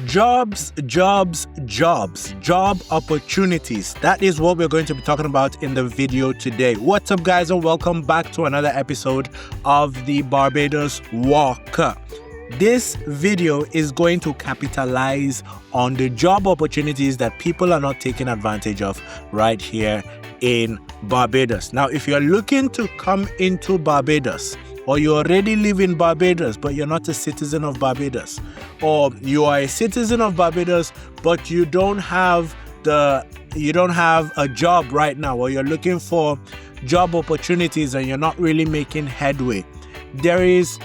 Jobs, job opportunities. That is what we're going to be talking about in the video today. What's up, guys, and welcome back to another episode of the Barbados Walk. This video is going to capitalize on the job opportunities that people are not taking advantage of right here in Barbados. Now, if you're looking to come into Barbados, or you already live in Barbados but you're not a citizen of Barbados, or you are a citizen of Barbados but you don't have a job right now, or you're looking for job opportunities and you're not really making headway, there is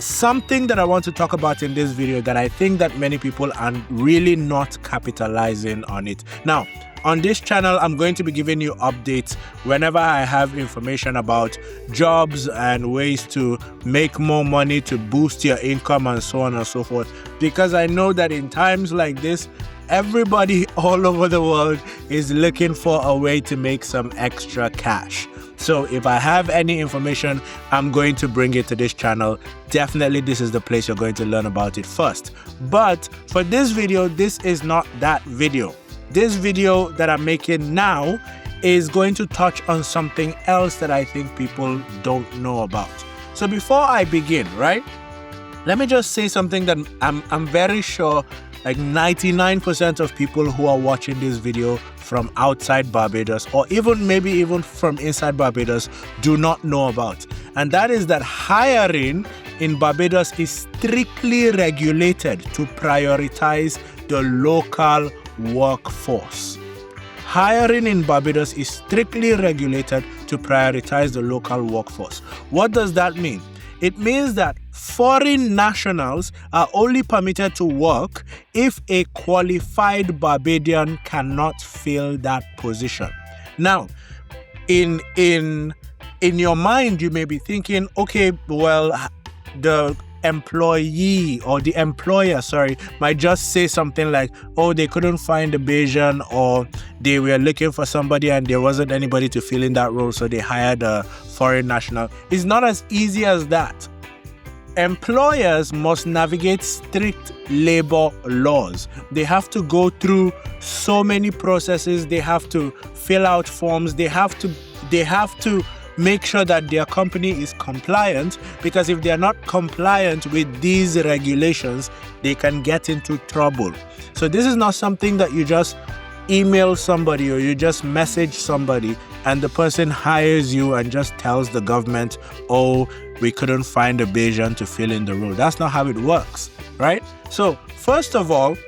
something that I want to talk about in this video that I think that many people are really not capitalizing on it. Now, on this channel, I'm going to be giving you updates whenever I have information about jobs and ways to make more money, to boost your income and so on and so forth. Because I know that in times like this, everybody all over the world is looking for a way to make some extra cash. So if I have any information, I'm going to bring it to this channel. Definitely, this is the place you're going to learn about it first. But for this video, this is not that video. This video that I'm making now is going to touch on something else that I think people don't know about. So before I begin, right, let me just say something that I'm very sure like 99% of people who are watching this video from outside Barbados, or even from inside Barbados, do not know about. And that is that hiring in Barbados is strictly regulated to prioritize the local workforce. Hiring in Barbados is strictly regulated to prioritize the local workforce. What does that mean? It means that foreign nationals are only permitted to work if a qualified Barbadian cannot fill that position. Now, in your mind, you may be thinking, okay, well, the employee or the employer, might just say something like, oh, they couldn't find a Bayesian, or they were looking for somebody and there wasn't anybody to fill in that role, so they hired a foreign national. It's not as easy as that. Employers must navigate strict labor laws. They have to go through so many processes. They have to fill out forms. They have to make sure that their company is compliant, because if they are not compliant with these regulations, they can get into trouble. So this is not something that you just email somebody or you just message somebody and the person hires you and just tells the government, oh, we couldn't find a Bayesian to fill in the role. That's not how it works, right? So first of all,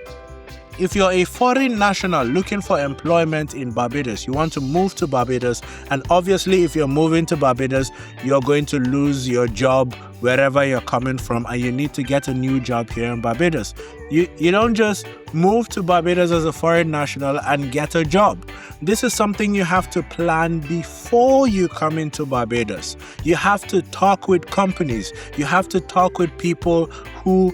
if you're a foreign national looking for employment in Barbados, you want to move to Barbados, and obviously if you're moving to Barbados, you're going to lose your job wherever you're coming from, and you need to get a new job here in Barbados. You don't just move to Barbados as a foreign national and get a job. This is something you have to plan before you come into Barbados. You have to talk with companies. You have to talk with people who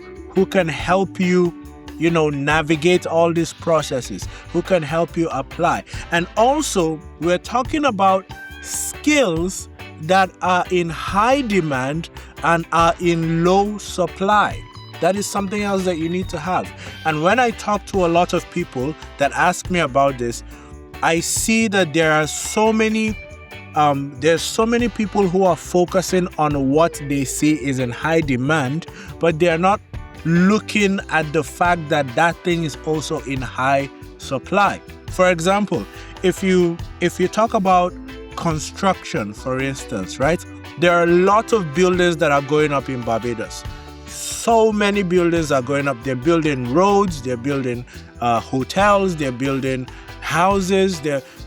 can help you navigate all these processes, who can help you apply. And also, we're talking about skills that are in high demand and are in low supply. That is something else that you need to have. And when I talk to a lot of people that ask me about this, I see that there are so many people who are focusing on what they see is in high demand, but they're not looking at the fact that that thing is also in high supply. For example, if you talk about construction, for instance, right? There are a lot of buildings that are going up in Barbados. So many buildings are going up. They're building roads, they're building hotels, they're building houses.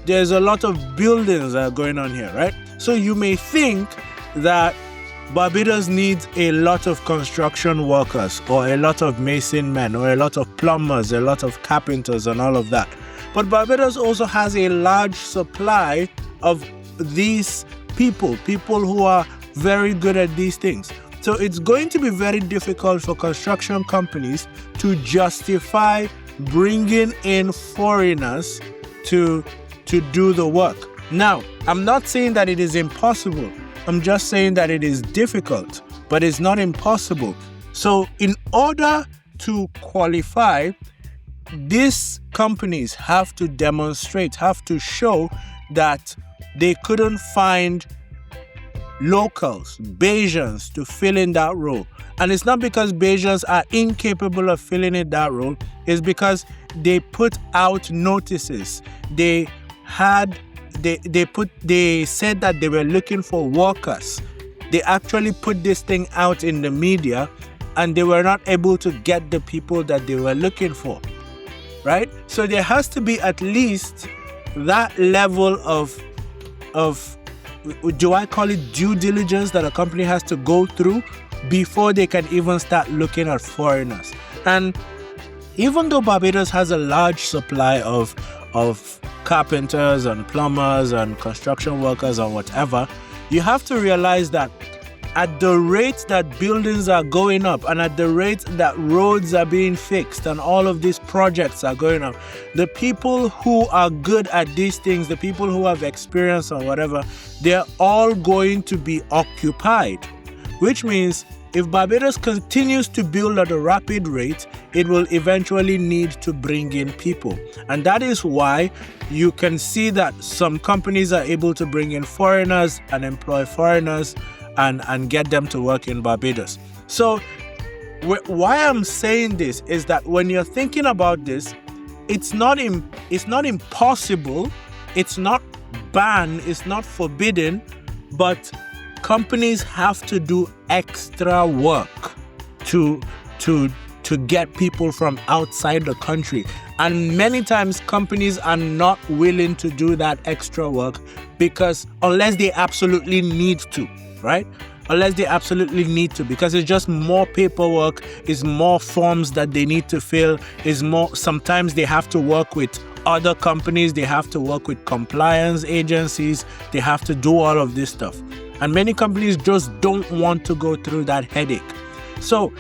There's a lot of buildings that are going on here, right? So you may think that Barbados needs a lot of construction workers, or a lot of mason men, or a lot of plumbers, a lot of carpenters and all of that. But Barbados also has a large supply of these people who are very good at these things. So it's going to be very difficult for construction companies to justify bringing in foreigners to do the work. Now, I'm not saying that it is impossible. I'm just saying that it is difficult, but it's not impossible. So in order to qualify, these companies have to demonstrate, have to show that they couldn't find locals, Bajans, to fill in that role. And it's not because Bajans are incapable of filling in that role, it's because they put out notices. They said that they were looking for workers. They actually put this thing out in the media, and they were not able to get the people that they were looking for, right? So there has to be at least that level of do I call it due diligence that a company has to go through before they can even start looking at foreigners. And even though Barbados has a large supply of carpenters and plumbers and construction workers and whatever, you have to realize that at the rate that buildings are going up and at the rate that roads are being fixed and all of these projects are going up, the people who are good at these things, the people who have experience or whatever, they're all going to be occupied. Which means if Barbados continues to build at a rapid rate, it will eventually need to bring in people. And that is why you can see that some companies are able to bring in foreigners and employ foreigners and get them to work in Barbados. So why I'm saying this is that when you're thinking about this, it's not impossible, it's not banned, it's not forbidden, but companies have to do extra work to get people from outside the country. And many times companies are not willing to do that extra work because unless they absolutely need to, right? Unless they absolutely need to, because it's just more paperwork, it's more forms that they need to fill, is more, sometimes they have to work with other companies, they have to work with compliance agencies, they have to do all of this stuff. And many companies just don't want to go through that headache. So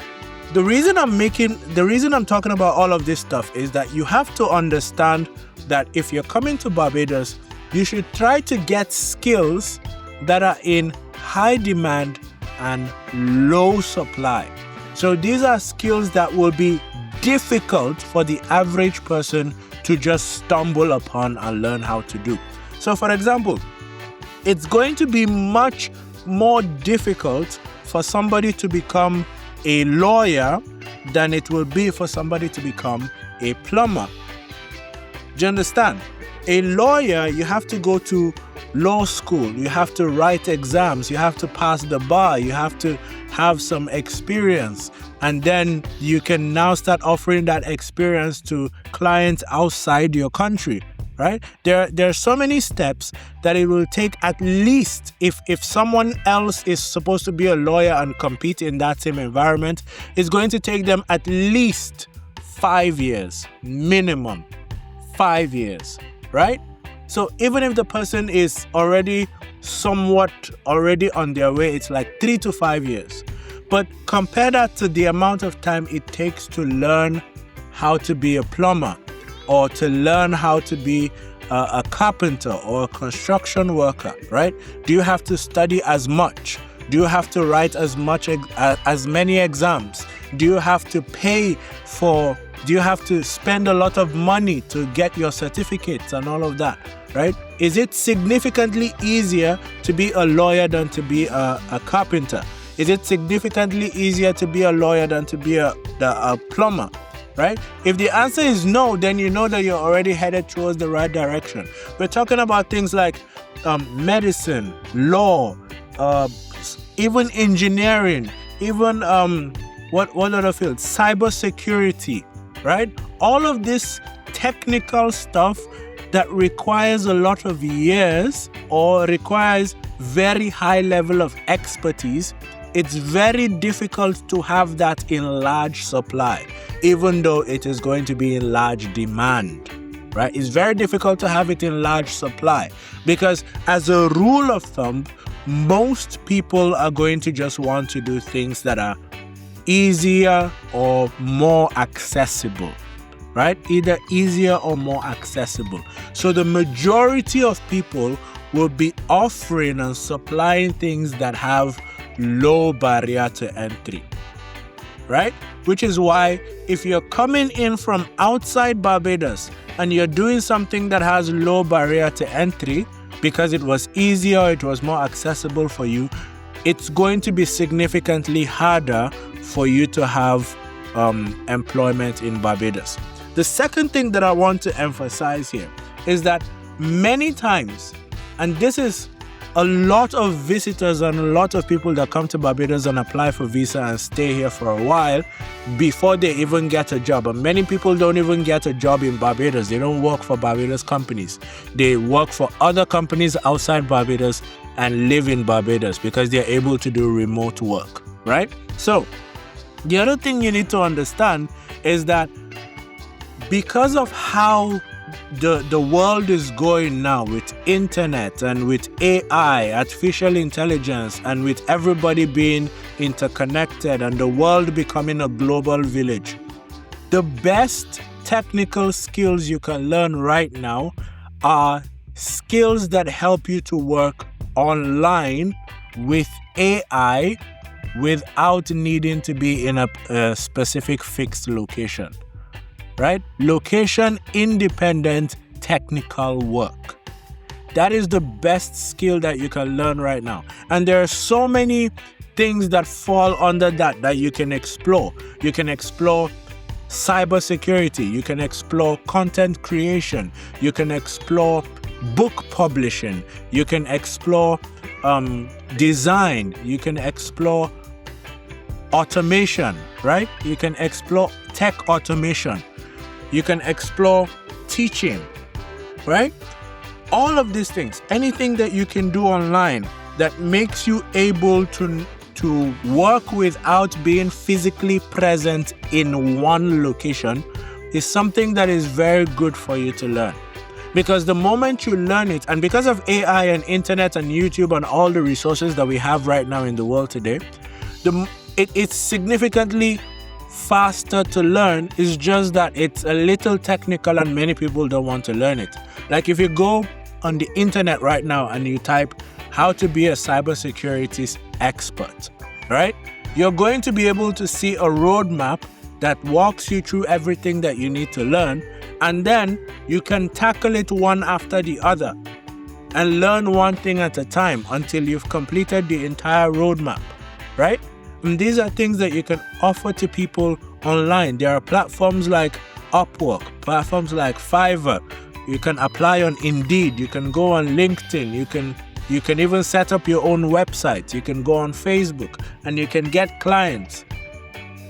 the reason I'm talking about all of this stuff is that you have to understand that if you're coming to Barbados, you should try to get skills that are in high demand and low supply. So these are skills that will be difficult for the average person to just stumble upon and learn how to do. So for example, it's going to be much more difficult for somebody to become a lawyer than it will be for somebody to become a plumber. Do you understand? A lawyer, you have to go to law school, you have to write exams, you have to pass the bar, you have to have some experience, and then you can now start offering that experience to clients outside your country, right? There are so many steps that it will take at least, if someone else is supposed to be a lawyer and compete in that same environment, it's going to take them at least 5 years, minimum 5 years, right? So even if the person is somewhat already on their way, it's like 3 to 5 years. But compare that to the amount of time it takes to learn how to be a plumber or to learn how to be a carpenter or a construction worker, right? Do you have to study as much? Do you have to write as many exams? Do you have to do you have to spend a lot of money to get your certificates and all of that, right? Is it significantly easier to be a lawyer than to be a carpenter? Is it significantly easier to be a lawyer than to be a plumber, right? If the answer is no, then you know that you're already headed towards the right direction. We're talking about things like medicine, law, even engineering, even what other fields? Cybersecurity, right? All of this technical stuff that requires a lot of years or requires very high level of expertise, it's very difficult to have that in large supply, even though it is going to be in large demand, right? It's very difficult to have it in large supply because as a rule of thumb, most people are going to just want to do things that are easier or more accessible, right? Either easier or more accessible. So the majority of people will be offering and supplying things that have low barrier to entry. right? Which is why if you're coming in from outside Barbados and you're doing something that has low barrier to entry because it was easier, it was more accessible for you, it's going to be significantly harder for you to have employment in Barbados. The second thing that I want to emphasize here is that many times, and this is a lot of visitors and a lot of people that come to Barbados and apply for visa and stay here for a while before they even get a job. And many people don't even get a job in Barbados. They don't work for Barbados companies. They work for other companies outside Barbados and live in Barbados because they're able to do remote work, right? So the other thing you need to understand is that because of how the world is going now with internet and with AI, artificial intelligence, and with everybody being interconnected and the world becoming a global village, the best technical skills you can learn right now are skills that help you to work online with AI without needing to be in a specific fixed location. Right? Location independent technical work. That is the best skill that you can learn right now. And there are so many things that fall under that you can explore. You can explore cybersecurity. You can explore content creation. You can explore book publishing. You can explore design. You can explore automation, right? You can explore tech automation. You can explore teaching, right? All of these things, anything that you can do online that makes you able to work without being physically present in one location is something that is very good for you to learn. Because the moment you learn it, and because of AI and internet and YouTube and all the resources that we have right now in the world today, it's significantly faster to learn. It's just that it's a little technical and many people don't want to learn it. Like if you go on the internet right now and you type how to be a cybersecurity expert, right? You're going to be able to see a roadmap that walks you through everything that you need to learn, and then you can tackle it one after the other and learn one thing at a time until you've completed the entire roadmap, right? And these are things that you can offer to people online. There are platforms like Upwork, platforms like Fiverr. You can apply on Indeed. You can go on LinkedIn. You can even set up your own website. You can go on Facebook and you can get clients.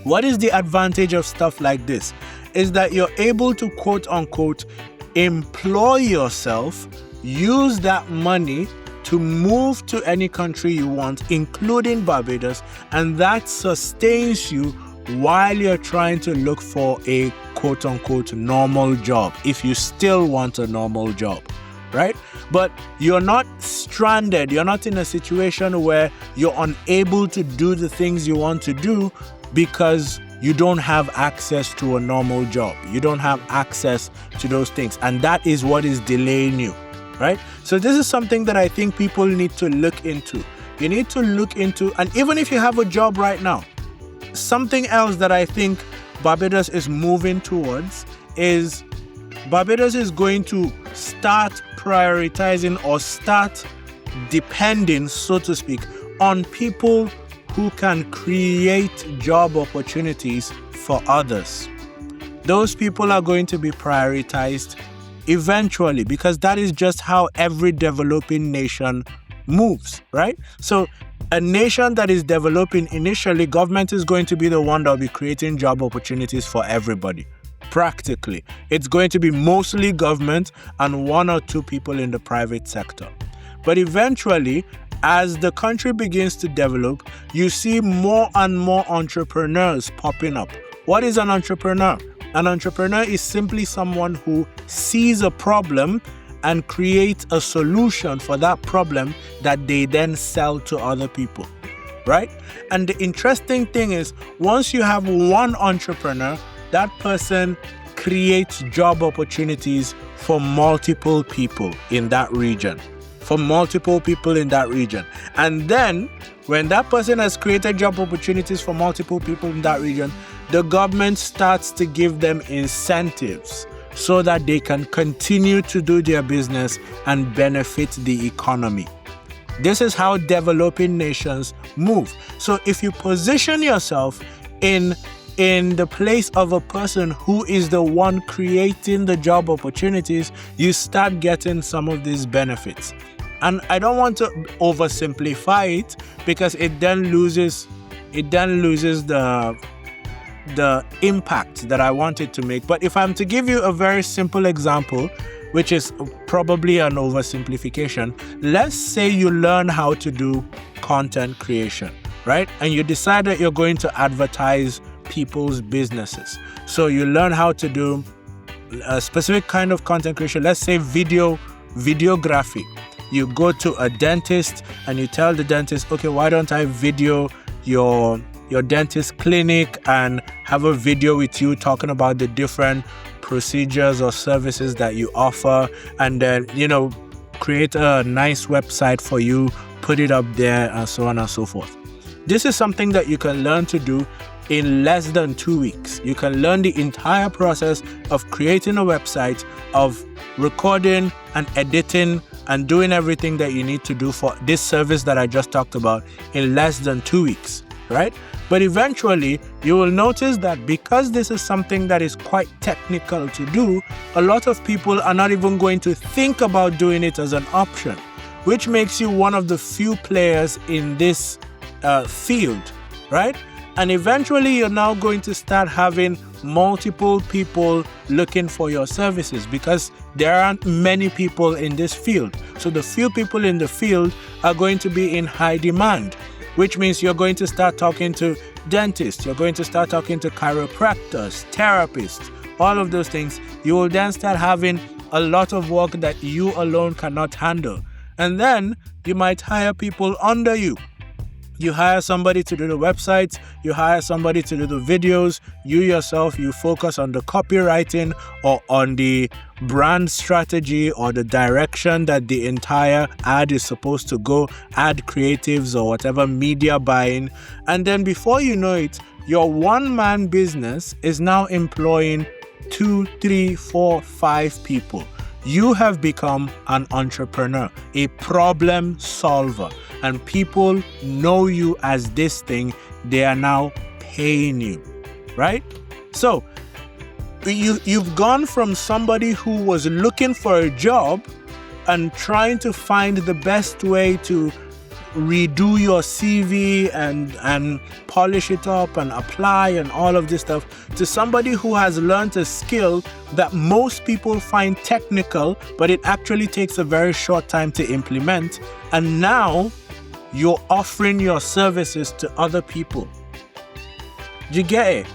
What is the advantage of stuff like this? Is that you're able to quote unquote employ yourself, use that money to move to any country you want, including Barbados, and that sustains you while you're trying to look for a quote-unquote normal job, if you still want a normal job, right? But you're not stranded. You're not in a situation where you're unable to do the things you want to do because you don't have access to a normal job. You don't have access to those things, and that is what is delaying you. Right? So this is something that I think people need to look into. You need to look into, and even if you have a job right now, something else that I think Barbados is moving towards is Barbados is going to start prioritizing or start depending, so to speak, on people who can create job opportunities for others. Those people are going to be prioritized eventually, because that is just how every developing nation moves, right? So a nation that is developing initially, government is going to be the one that will be creating job opportunities for everybody. Practically, it's going to be mostly government and one or two people in the private sector. But eventually, as the country begins to develop, you see more and more entrepreneurs popping up. What is an entrepreneur? An entrepreneur is simply someone who sees a problem and creates a solution for that problem that they then sell to other people, right? And the interesting thing is, once you have one entrepreneur, that person creates job opportunities for multiple people in that region. And then When that person has created job opportunities for multiple people in that region, the government starts to give them incentives so that they can continue to do their business and benefit the economy. This is how developing nations move. So if you position yourself in the place of a person who is the one creating the job opportunities, you start getting some of these benefits. And I don't want to oversimplify it because it then loses the impact that I want it to make. But if I'm to give you a very simple example, which is probably an oversimplification, let's say you learn how to do content creation, right? And you decide that you're going to advertise people's businesses. So you learn how to do a specific kind of content creation, let's say videography. You go to a dentist and you tell the dentist, okay, why don't I video your dentist clinic and have a video with you talking about the different procedures or services that you offer, and then, create a nice website for you, put it up there, and so on and so forth. This is something that you can learn to do in less than 2 weeks. You can learn the entire process of creating a website, of recording and editing and doing everything that you need to do for this service that I just talked about in less than 2 weeks, right? But eventually, you will notice that because this is something that is quite technical to do, a lot of people are not even going to think about doing it as an option, which makes you one of the few players in this field, right? And eventually, you're now going to start having multiple people looking for your services because there aren't many people in this field. So the few people in the field are going to be in high demand, which means you're going to start talking to dentists, you're going to start talking to chiropractors, therapists, all of those things. You will then start having a lot of work that you alone cannot handle. And then you might hire people under you. You hire somebody to do the websites, you hire somebody to do the videos, you yourself, you focus on the copywriting or on the brand strategy or the direction that the entire ad is supposed to go, ad creatives or whatever, media buying. And then before you know it, your one-man business is now employing 2, 3, 4, 5 people. You have become an entrepreneur, a problem solver, and people know you as this thing. They are now paying you, right? So you've gone from somebody who was looking for a job and trying to find the best way to redo your CV and polish it up and apply and all of this stuff, to somebody who has learned a skill that most people find technical, but it actually takes a very short time to implement. And now you're offering your services to other people. Do you get it?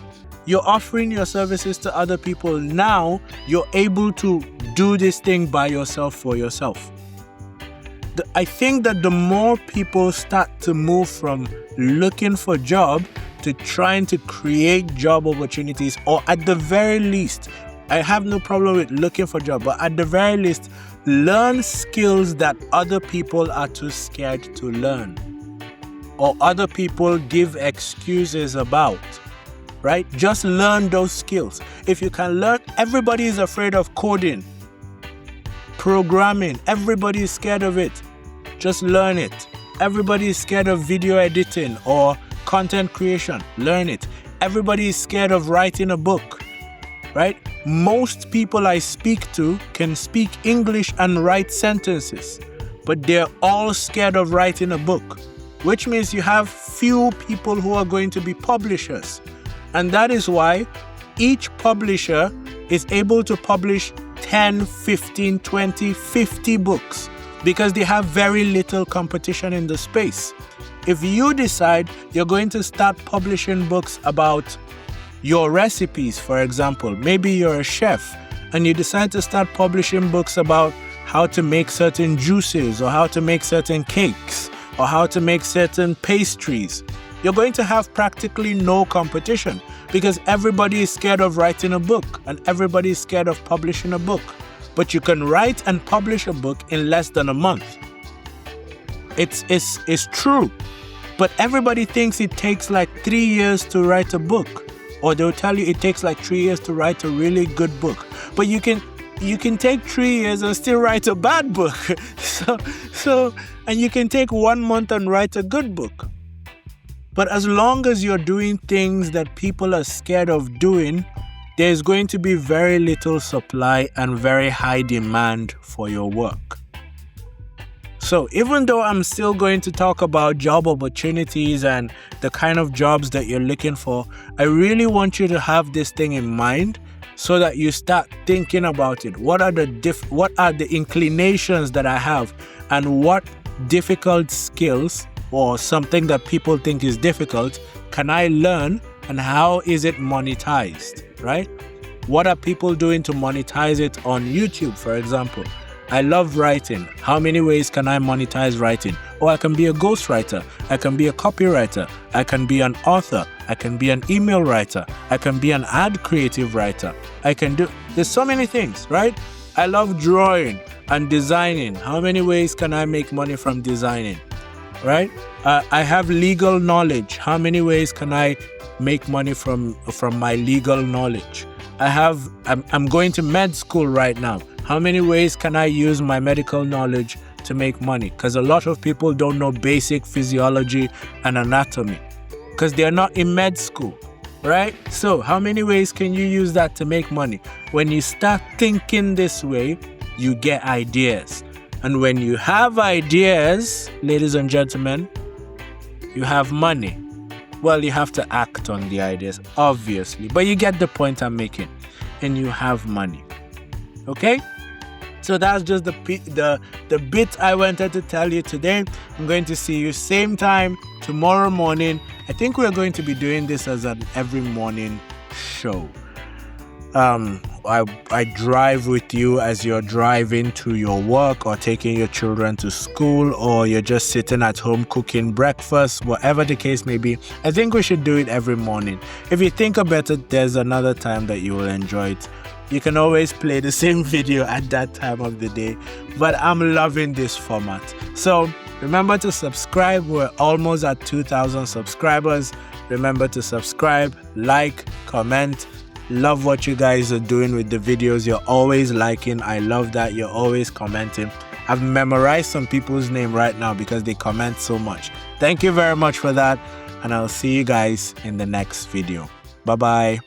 You're offering your services to other people. Now you're able to do this thing by yourself for yourself. I think that the more people start to move from looking for a job to trying to create job opportunities, or at the very least, I have no problem with looking for a job, but at the very least, learn skills that other people are too scared to learn, or other people give excuses about, right? Just learn those skills. If you can learn, everybody is afraid of coding. Programming, everybody is scared of it. Just learn it. Everybody is scared of video editing or content creation. Learn it. Everybody is scared of writing a book, right? Most people I speak to can speak English and write sentences, but they're all scared of writing a book, which means you have few people who are going to be publishers. And that is why each publisher is able to publish 10, 15, 20, 50 books because they have very little competition in the space. If you decide you're going to start publishing books about your recipes, for example, maybe you're a chef and you decide to start publishing books about how to make certain juices or how to make certain cakes or how to make certain pastries, you're going to have practically no competition because everybody is scared of writing a book and everybody is scared of publishing a book. But you can write and publish a book in less than a month. It's true. But everybody thinks it takes like 3 years to write a book, or they'll tell you it takes like 3 years to write a really good book. But you can take 3 years and still write a bad book. And you can take 1 month and write a good book. But as long as you're doing things that people are scared of doing, there's going to be very little supply and very high demand for your work. So even though I'm still going to talk about job opportunities and the kind of jobs that you're looking for, I really want you to have this thing in mind so that you start thinking about it. What are the inclinations that I have, and what difficult skills or something that people think is difficult can I learn, and how is it monetized, right? What are people doing to monetize it on YouTube, for example? I love writing. How many ways can I monetize writing? Oh, I can be a ghostwriter. I can be a copywriter. I can be an author. I can be an email writer. I can be an ad creative writer. There's so many things, right? I love drawing and designing. How many ways can I make money from designing, right? I have legal knowledge. How many ways can I make money from my legal knowledge? I'm going to med school right now. How many ways can I use my medical knowledge to make money? Because a lot of people don't know basic physiology and anatomy because they're not in med school, right? So how many ways can you use that to make money? When you start thinking this way, you get ideas. And when you have ideas, ladies and gentlemen, you have money. Well, you have to act on the ideas, obviously, but you get the point I'm making, and you have money. Okay? So that's just the bit I wanted to tell you today. I'm going to see you same time tomorrow morning. I think we're going to be doing this as an every morning show. I drive with you as you're driving to your work or taking your children to school, or you're just sitting at home cooking breakfast, whatever the case may be. I think we should do it every morning. If you think about it, there's another time that you will enjoy it. You can always play the same video at that time of the day, but I'm loving this format. So remember to subscribe. We're almost at 2,000 subscribers. Remember to subscribe, like, comment. Love what you guys are doing with the videos. You're always liking. I love that. You're always commenting. I've memorized some people's name right now because they comment so much. Thank you very much for that, and I'll see you guys in the next video. Bye-bye.